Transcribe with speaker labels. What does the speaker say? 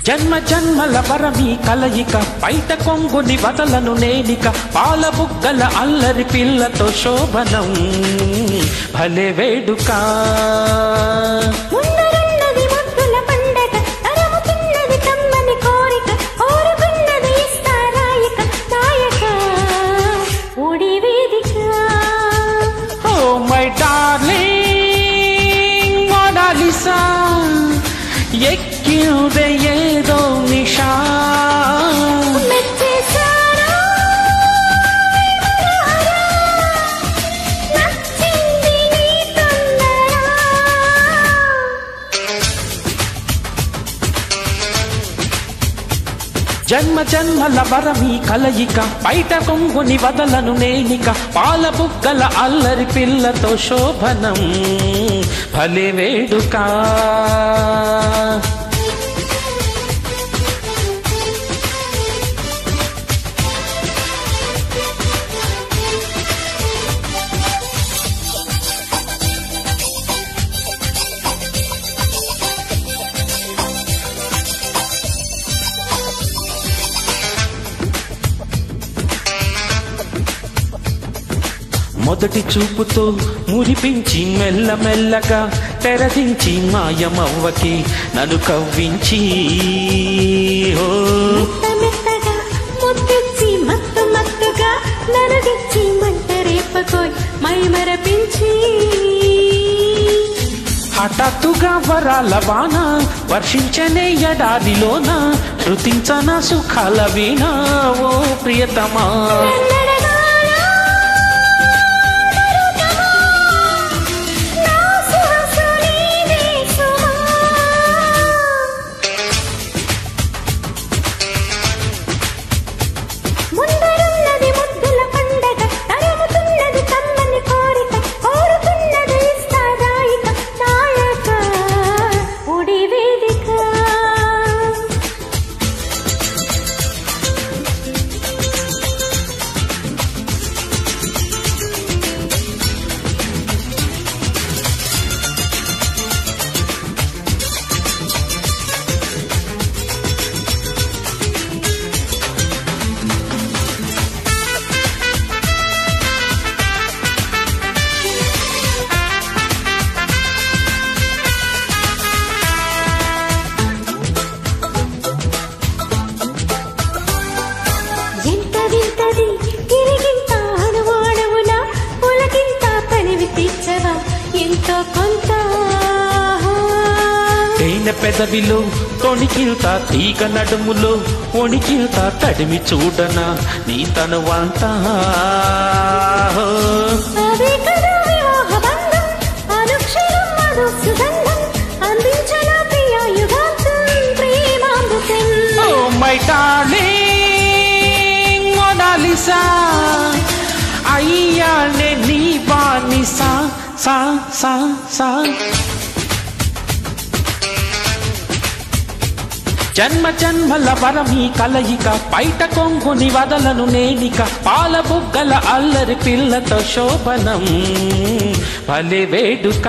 Speaker 1: జన్మ జన్మల వరమీ కలయిక బయట కొంగుని వదలను నేనిక పాల బుగ్గల అల్లరి పిల్లతో శోభనం భలే వేడుక మై డార్లింగ్ మోనాలిసా ఎక్కిందే ఏదో నిషా జన్మ జన్మల వరమీ కలయిక బయట కొంగుని వదలను నేనిక పాల బుగ్గల అల్లరి పిల్లతో శోభనం భలే వేడుక మొదటి చూపుతో మురిపించి మెల్లమెల్లగా తెరదించి మాయమవ్వకి నన్ను కవ్వించి హఠాత్తుగా వరాల వాన వర్షించనే ఎడారిలోన శృతించన సుఖాల వీణ ఓ ప్రియతమా తేనె పెదవిలో తొణికిల్తా తీగ నడుములో వణికిల్తా తడిమి చూడనా నీ తనువంతా మై డార్లింగ్ మోనాలిసా అయ్యానే నీ బానిసా సా సా సా జన్మ జన్మల వరమీ కలయిక బయట కొంగుని వదలను నేనిక పాల బుగ్గల అల్లరి పిల్లతో శోభనం భలే వేడుక